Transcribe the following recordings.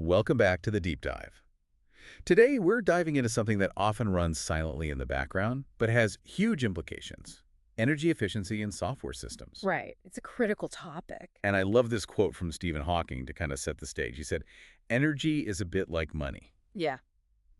Welcome back to the deep dive. Today, we're diving into something that often runs silently in the background, but has huge implications: energy efficiency in software systems. Right. It's a critical topic. And I love this quote from Stephen Hawking to kind of set the stage. He said, energy is a bit like money. Yeah,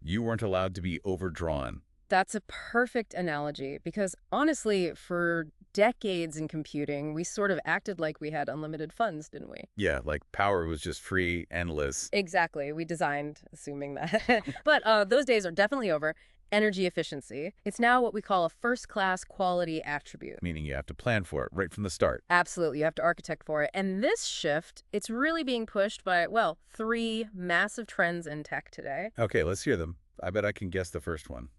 You weren't allowed to be overdrawn. that's a perfect analogy because honestly, for decades in computing, we sort of acted like we had unlimited funds, didn't we? Yeah, like power was just free, endless, Exactly. We designed assuming that. But those days are definitely over. Energy efficiency. It's now what we call a first-class quality attribute. meaning you have to plan for it right from the start. Absolutely. You have to architect for it. And this shift, it's really being pushed by, well, three massive trends in tech today. Okay, let's hear them. I bet I can guess the first one.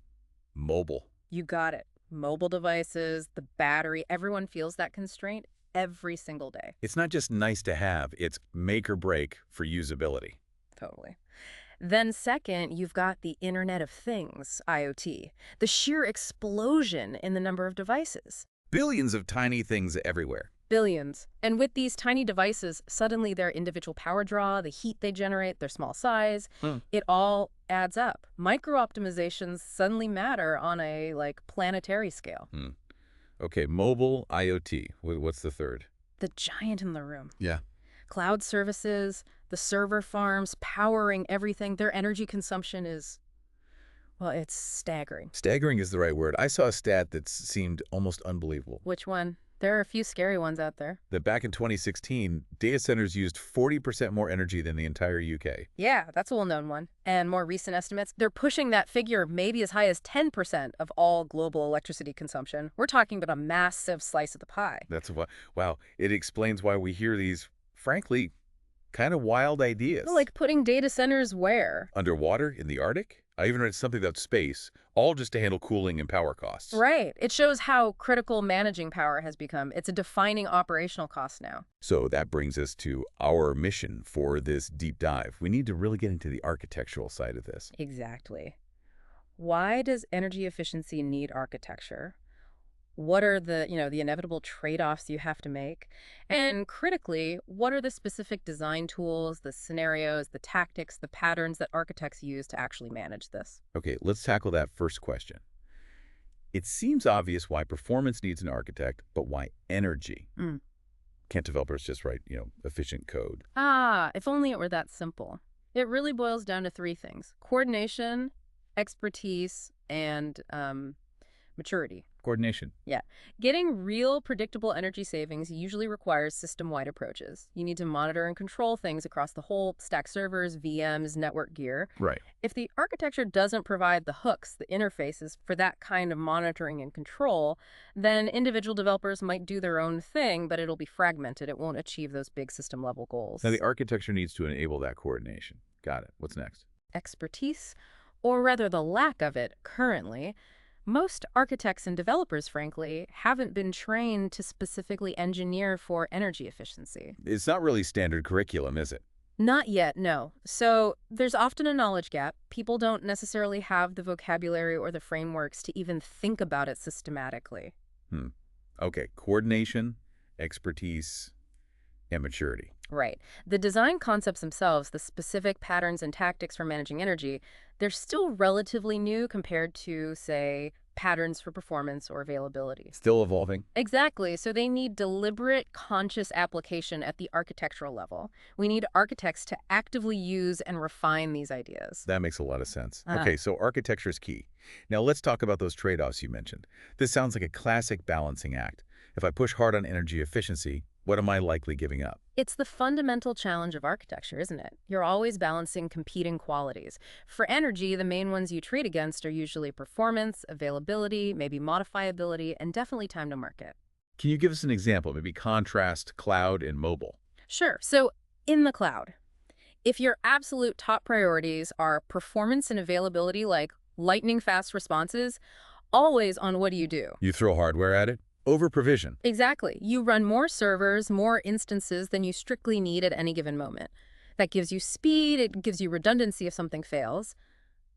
Mobile. You got it. Mobile devices, the battery, everyone feels that constraint every single day. It's not just nice to have, it's make or break for usability. Totally. Then second, you've got the Internet of Things, IoT, the sheer explosion in the number of devices. Billions of tiny things everywhere. Billions. And with these tiny devices, suddenly their individual power draw, the heat they generate, their small size, it all adds up. Micro-optimizations suddenly matter on a, planetary scale. Okay, mobile, IoT. What's the third? The giant in the room. Yeah. Cloud services, the server farms powering everything, their energy consumption is, well, it's staggering. Staggering is the right word. I saw a stat that seemed almost unbelievable. Which one? There are a few scary ones out there. That back in 2016, data centers used 40% more energy than the entire UK. Yeah, that's a well-known one. And more recent estimates, they're pushing that figure maybe as high as 10% of all global electricity consumption. We're talking about a massive slice of the pie. Wow, it explains why we hear these, frankly, kind of wild ideas. Like putting data centers where? Underwater, in the Arctic? I even read something about space, all just to handle cooling and power costs. Right. It shows how critical managing power has become. It's a defining operational cost now. So that brings us to our mission for this deep dive. We need to really get into the architectural side of this. Exactly. Why does energy efficiency need architecture? What are the inevitable trade-offs you have to make? And critically, what are the specific design tools, the scenarios, the tactics, the patterns that architects use to actually manage this? Okay, let's tackle that first question. It seems obvious why performance needs an architect, but why energy? Can't developers just write, efficient code? If only it were that simple. It really boils down to three things: coordination, expertise, and maturity. Coordination. Yeah. Getting real predictable energy savings usually requires system-wide approaches. You need to monitor and control things across the whole stack: servers, VMs, network gear. Right. If the architecture doesn't provide the hooks, the interfaces for that kind of monitoring and control, then individual developers might do their own thing, but it'll be fragmented. It won't achieve those big system-level goals. Now, the architecture needs to enable that coordination. Got it. What's next? Expertise, or rather the lack of it currently. Most architects and developers, frankly, haven't been trained to specifically engineer for energy efficiency. It's not really standard curriculum, is it? Not yet, no. So there's often a knowledge gap. People don't necessarily have the vocabulary or the frameworks to even think about it systematically. Okay, coordination, expertise, and maturity. Right. The design concepts themselves, the specific patterns and tactics for managing energy, they're still relatively new compared to, say, patterns for performance or availability. Still evolving? Exactly. So they need deliberate, conscious application at the architectural level. We need architects to actively use and refine these ideas. That makes a lot of sense. Okay, so architecture is key. Now let's talk about those trade-offs you mentioned. This sounds like a classic balancing act. If I push hard on energy efficiency, what am I likely giving up? It's the fundamental challenge of architecture, isn't it? You're always balancing competing qualities. For energy, the main ones you trade against are usually performance, availability, maybe modifiability, and definitely time to market. Can you give us an example, maybe contrast cloud and mobile? Sure. So in the cloud, if your absolute top priorities are performance and availability, like lightning-fast responses, always on what do you do? You throw hardware at it? Over-provision. Exactly. You run more servers, more instances than you strictly need at any given moment. That gives you speed, it gives you redundancy if something fails,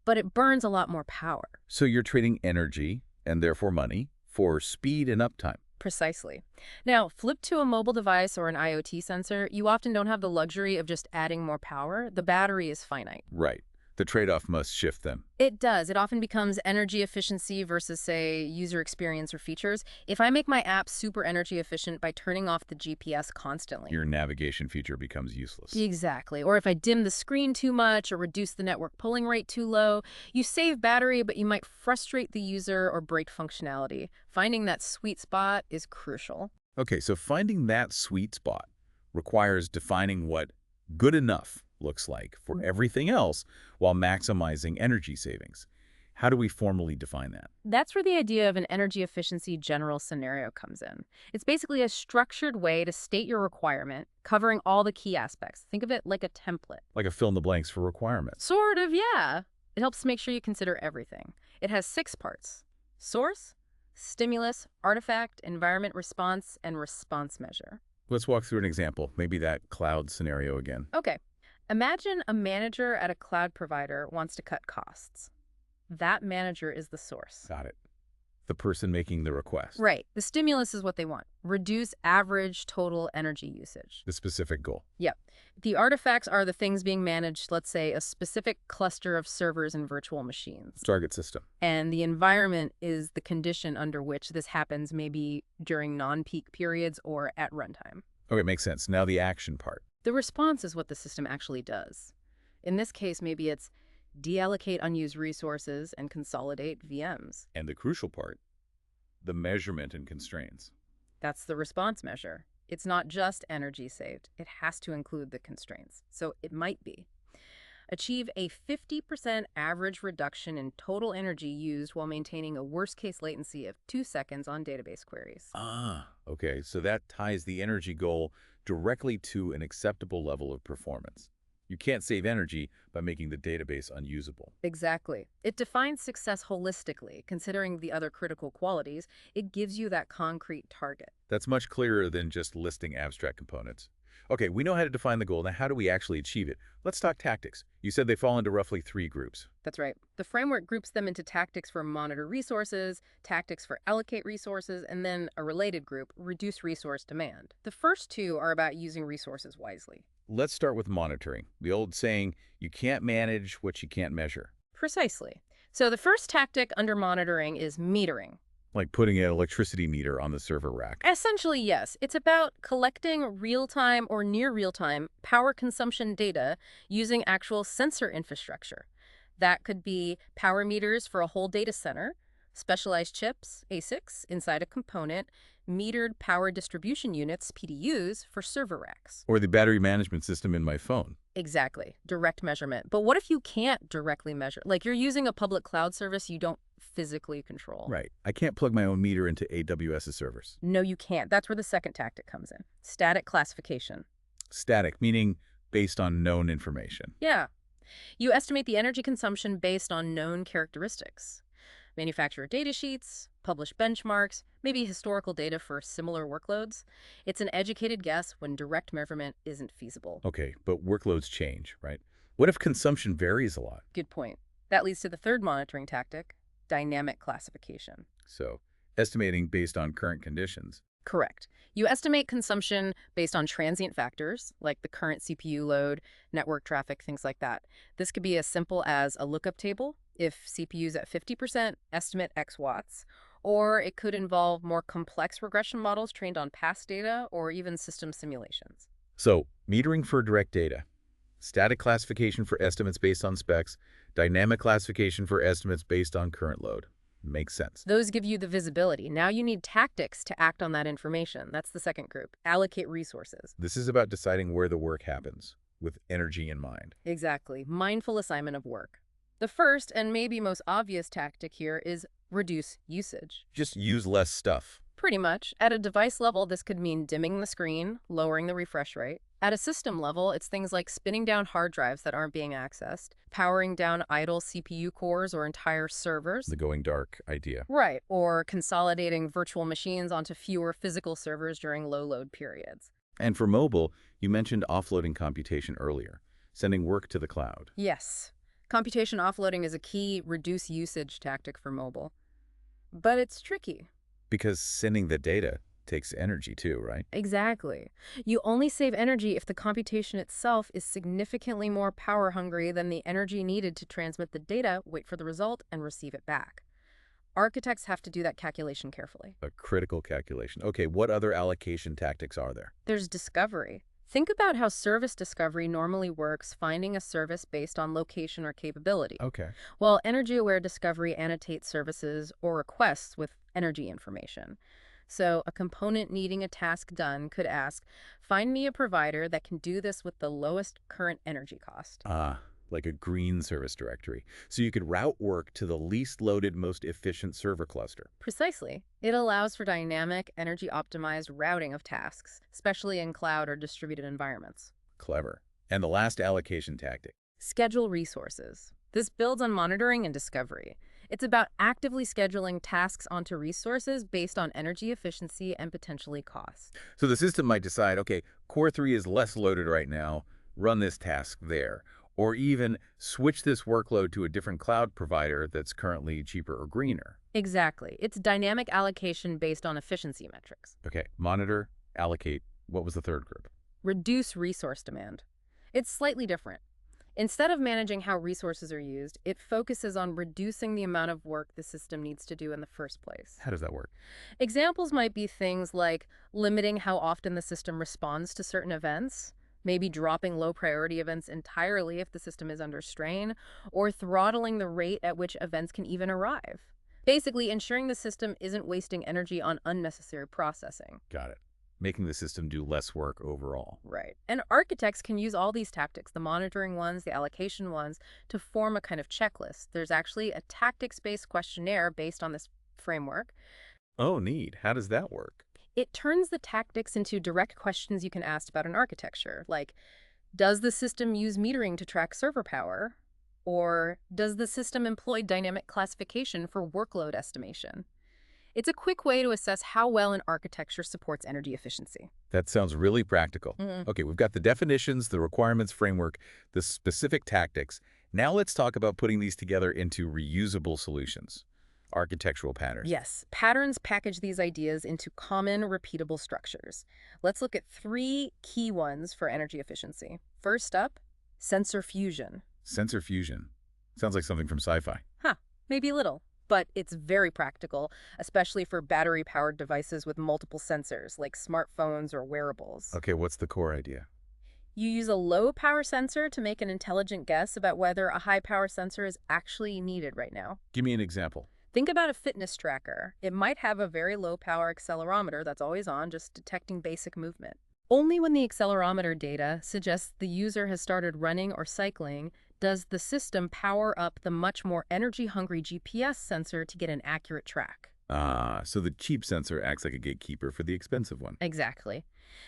but it burns a lot more power. So you're trading energy, and therefore money, for speed and uptime. Precisely. Now, flip to a mobile device or an IoT sensor, you often don't have the luxury of just adding more power. The battery is finite. Right. The trade-off must shift then. It does. It often becomes energy efficiency versus, say, user experience or features. If I make my app super energy efficient by turning off the GPS constantly. Your navigation feature becomes useless. Exactly. Or if I dim the screen too much or reduce the network polling rate too low, you save battery, but you might frustrate the user or break functionality. Finding that sweet spot is crucial. Okay, so finding that sweet spot requires defining what good enough looks like for everything else while maximizing energy savings. How do we formally define that? That's where the idea of an energy efficiency general scenario comes in. It's basically a structured way to state your requirement, covering all the key aspects. Think of it like a template. Like a fill in the blanks for requirements. Sort of, yeah. It helps make sure you consider everything. It has 6 parts: source, stimulus, artifact, environment response, and response measure. Let's walk through an example, maybe that cloud scenario again. Okay. Imagine a manager at a cloud provider wants to cut costs. That manager is the source. Got it. The person making the request. Right. The stimulus is what they want. Reduce average total energy usage. The specific goal. Yep. The artifacts are the things being managed, let's say, a specific cluster of servers and virtual machines. Target system. And the environment is the condition under which this happens, maybe during non-peak periods or at runtime. Okay, makes sense. Now the action part. The response is what the system actually does. In this case, maybe it's deallocate unused resources and consolidate VMs. And the crucial part, the measurement and constraints. That's the response measure. It's not just energy saved. It has to include the constraints. So it might be achieve a 50% average reduction in total energy used while maintaining a worst-case latency of 2 seconds on database queries. Okay, so that ties the energy goal directly to an acceptable level of performance. You can't save energy by making the database unusable. Exactly. It defines success holistically, considering the other critical qualities. It gives you that concrete target. That's much clearer than just listing abstract components. Okay, we know how to define the goal. Now, how do we actually achieve it? Let's talk tactics. You said they fall into roughly 3 groups. That's right. The framework groups them into tactics for monitor resources, tactics for allocate resources, and then a related group, reduce resource demand. The first 2 are about using resources wisely. Let's start with monitoring. The old saying, you can't manage what you can't measure. Precisely. So the first tactic under monitoring is metering. Like putting an electricity meter on the server rack. Essentially, yes. It's about collecting real-time or near real-time power consumption data using actual sensor infrastructure. That could be power meters for a whole data center, specialized chips, ASICs, inside a component, metered power distribution units, PDUs, for server racks. Or the battery management system in my phone. Exactly. Direct measurement. But what if you can't directly measure? Like you're using a public cloud service you don't physically control. Right. I can't plug my own meter into AWS's servers. No, you can't. That's where the second tactic comes in. Static classification. Static, meaning based on known information. Yeah. You estimate the energy consumption based on known characteristics. Manufacturer data sheets, published benchmarks, maybe historical data for similar workloads. It's an educated guess when direct measurement isn't feasible. Okay, but workloads change, right? What if consumption varies a lot? Good point. That leads to the third monitoring tactic, dynamic classification. So, estimating based on current conditions. Correct. You estimate consumption based on transient factors, like the current CPU load, network traffic, things like that. This could be as simple as a lookup table. If CPU's at 50%, estimate X watts. Or it could involve more complex regression models trained on past data or even system simulations. So, metering for direct data, static classification for estimates based on specs, dynamic classification for estimates based on current load. Makes sense. Those give you the visibility. Now you need tactics to act on that information. That's the second group. Allocate resources. This is about deciding where the work happens, with energy in mind. Exactly. Mindful assignment of work. The first and maybe most obvious tactic here is reduce usage. Just use less stuff. Pretty much. At a device level, this could mean dimming the screen, lowering the refresh rate. At a system level, it's things like spinning down hard drives that aren't being accessed, powering down idle CPU cores or entire servers. The going dark idea. Right, or consolidating virtual machines onto fewer physical servers during low load periods. And for mobile, you mentioned offloading computation earlier, sending work to the cloud. Yes. Computation offloading is a key reduce usage tactic for mobile. But it's tricky. Because sending the data, Takes energy too, right? Exactly. You only save energy if the computation itself is significantly more power hungry than the energy needed to transmit the data, wait for the result, and receive it back. Architects have to do that calculation carefully. A critical calculation. Okay, what other allocation tactics are there? There's discovery. Think about how service discovery normally works, finding a service based on location or capability, Okay. while energy-aware discovery annotates services or requests with energy information. So a component needing a task done could ask, find me a provider that can do this with the lowest current energy cost. Ah, like a green service directory. So you could route work to the least loaded, most efficient server cluster. Precisely. It allows for dynamic, energy-optimized routing of tasks, especially in cloud or distributed environments. Clever. And the last allocation tactic. Schedule resources. This builds on monitoring and discovery. It's about actively scheduling tasks onto resources based on energy efficiency and potentially cost. So the system might decide, okay, Core 3 is less loaded right now, run this task there. Or even switch this workload to a different cloud provider that's currently cheaper or greener. Exactly. It's dynamic allocation based on efficiency metrics. Okay, monitor, allocate. What was the third group? Reduce resource demand. It's slightly different. Instead of managing how resources are used, it focuses on reducing the amount of work the system needs to do in the first place. How does that work? Examples might be things like limiting how often the system responds to certain events, maybe dropping low priority events entirely if the system is under strain, or throttling the rate at which events can even arrive. Basically, ensuring the system isn't wasting energy on unnecessary processing. Got it. Making the system do less work overall. Right. And architects can use all these tactics, the monitoring ones, the allocation ones, to form a kind of checklist. There's actually a tactics-based questionnaire based on this framework. Oh, neat. How does that work? It turns the tactics into direct questions you can ask about an architecture, like, does the system use metering to track server power? Or does the system employ dynamic classification for workload estimation? It's a quick way to assess how well an architecture supports energy efficiency. That sounds really practical. Okay, we've got the definitions, the requirements framework, the specific tactics. Now let's talk about putting these together into reusable solutions, architectural patterns. Yes, patterns package these ideas into common, repeatable structures. Let's look at 3 key ones for energy efficiency. First up, sensor fusion. Sensor fusion. Sounds like something from sci-fi. Maybe a little, but it's very practical, especially for battery-powered devices with multiple sensors, like smartphones or wearables. Okay, what's the core idea? You use a low-power sensor to make an intelligent guess about whether a high-power sensor is actually needed right now. Give me an example. Think about a fitness tracker. It might have a very low-power accelerometer that's always on, just detecting basic movement. Only when the accelerometer data suggests the user has started running or cycling does the system power up the much more energy-hungry GPS sensor to get an accurate track. So the cheap sensor acts like a gatekeeper for the expensive one. Exactly.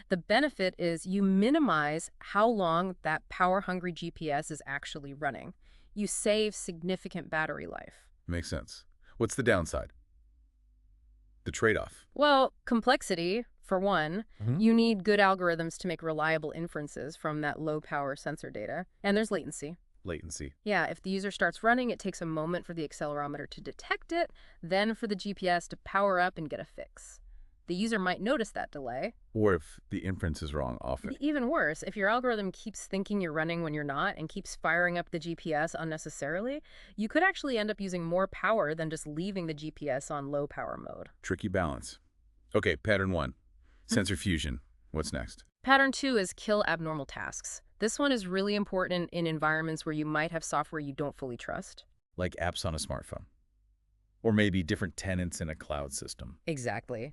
The benefit is you minimize how long that power-hungry GPS is actually running. You save significant battery life. Makes sense. What's the downside? The trade-off. Well, complexity, for one. Mhm. You need good algorithms to make reliable inferences from that low-power sensor data. And there's latency. Latency. Yeah, if the user starts running, it takes a moment for the accelerometer to detect it, then for the GPS to power up and get a fix. The user might notice that delay. Or if the inference is wrong often. Even worse, if your algorithm keeps thinking you're running when you're not and keeps firing up the GPS unnecessarily, you could actually end up using more power than just leaving the GPS on low power mode. Tricky balance. Okay, pattern 1. Sensor fusion. What's next? Pattern 2 is kill abnormal tasks. This one is really important in environments where you might have software you don't fully trust. Like apps on a smartphone. Or maybe different tenants in a cloud system. Exactly.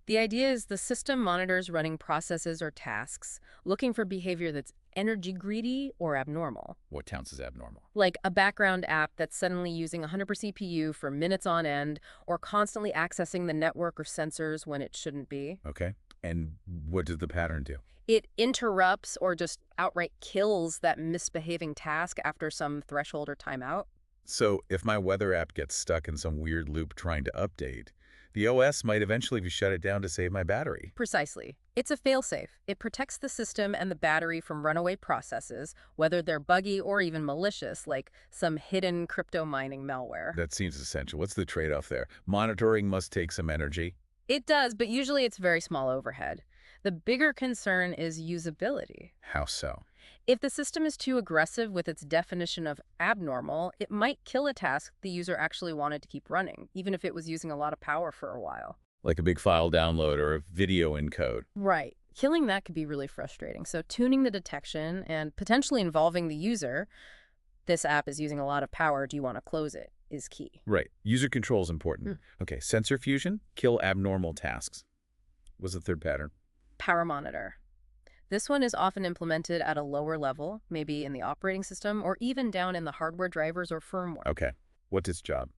The idea is the system monitors running processes or tasks, looking for behavior that's energy greedy or abnormal. What counts as abnormal? Like a background app that's suddenly using 100% CPU for minutes on end, or constantly accessing the network or sensors when it shouldn't be. Okay. And what does the pattern do? It interrupts or just outright kills that misbehaving task after some threshold or timeout. So if my weather app gets stuck in some weird loop trying to update, the OS might eventually shut it down to save my battery. Precisely. It's a failsafe. It protects the system and the battery from runaway processes, whether they're buggy or even malicious, like some hidden crypto mining malware. That seems essential. What's the trade-off there? Monitoring must take some energy. It does, but usually it's very small overhead. The bigger concern is usability. How so? If the system is too aggressive with its definition of abnormal, it might kill a task the user actually wanted to keep running, even if it was using a lot of power for a while. Like a big file download or a video encode. Right. Killing that could be really frustrating. So tuning the detection and potentially involving the user, this app is using a lot of power, do you want to close it, is key. Right. User control is important. Mm. Okay, sensor fusion, kill abnormal tasks. What's the third pattern? Power monitor. This one is often implemented at a lower level, maybe in the operating system or even down in the hardware drivers or firmware. Okay. What's its job?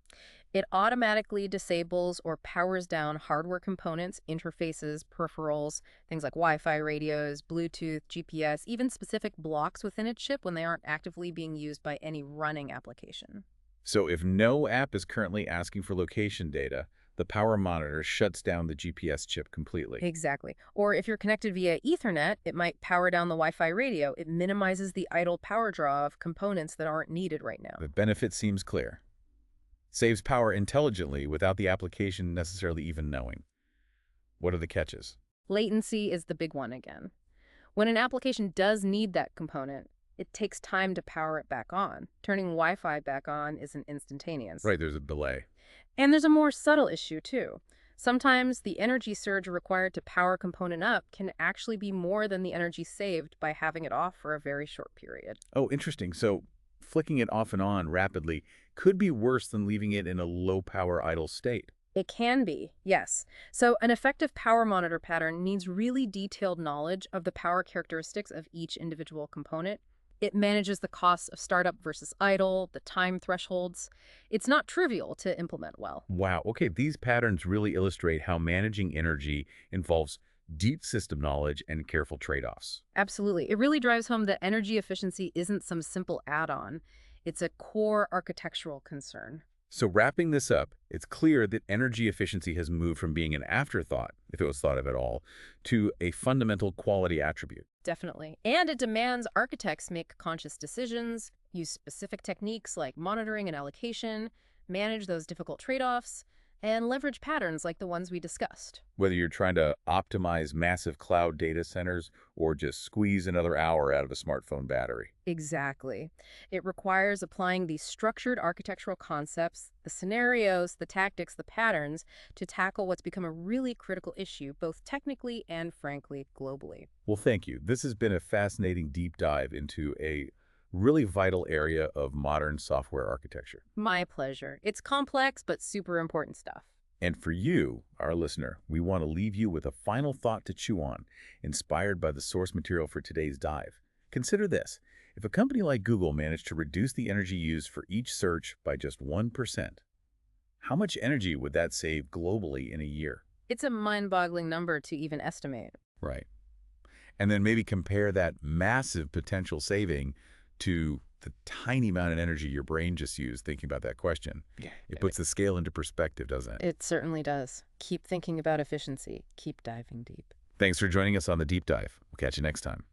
It automatically disables or powers down hardware components, interfaces, peripherals, things like Wi-Fi radios, Bluetooth, GPS, even specific blocks within its chip when they aren't actively being used by any running application. So if no app is currently asking for location data, the power monitor shuts down the GPS chip completely. Exactly. Or if you're connected via Ethernet, it might power down the Wi-Fi radio. It minimizes the idle power draw of components that aren't needed right now. The benefit seems clear. Saves power intelligently without the application necessarily even knowing. What are the catches? Latency is the big one again. When an application does need that component, it takes time to power it back on. Turning Wi-Fi back on isn't instantaneous. Right, there's a delay. And there's a more subtle issue, too. Sometimes the energy surge required to power a component up can actually be more than the energy saved by having it off for a very short period. Oh, interesting. So flicking it off and on rapidly could be worse than leaving it in a low-power idle state. It can be, yes. So an effective power monitor pattern needs really detailed knowledge of the power characteristics of each individual component. It manages the costs of startup versus idle, the time thresholds. It's not trivial to implement well. Wow. Okay, these patterns really illustrate how managing energy involves deep system knowledge and careful trade-offs. Absolutely. It really drives home that energy efficiency isn't some simple add-on. It's a core architectural concern. So wrapping this up, it's clear that energy efficiency has moved from being an afterthought, if it was thought of at all, to a fundamental quality attribute. Definitely. And it demands architects make conscious decisions, use specific techniques like monitoring and allocation, manage those difficult trade-offs, and leverage patterns like the ones we discussed. Whether you're trying to optimize massive cloud data centers or just squeeze another hour out of a smartphone battery. Exactly. It requires applying these structured architectural concepts, the scenarios, the tactics, the patterns, to tackle what's become a really critical issue, both technically and, frankly, globally. Well, thank you. This has been a fascinating deep dive into a really vital area of modern software architecture. My pleasure. It's complex, but super important stuff. And for you, our listener, we want to leave you with a final thought to chew on, inspired by the source material for today's dive. Consider this. If a company like Google managed to reduce the energy used for each search by just 1%, how much energy would that save globally in a year? It's a mind-boggling number to even estimate. Right. And then maybe compare that massive potential saving to the tiny amount of energy your brain just used thinking about that question. Yeah. It puts the scale into perspective, doesn't it? It certainly does. Keep thinking about efficiency. Keep diving deep. Thanks for joining us on the Deep Dive. We'll catch you next time.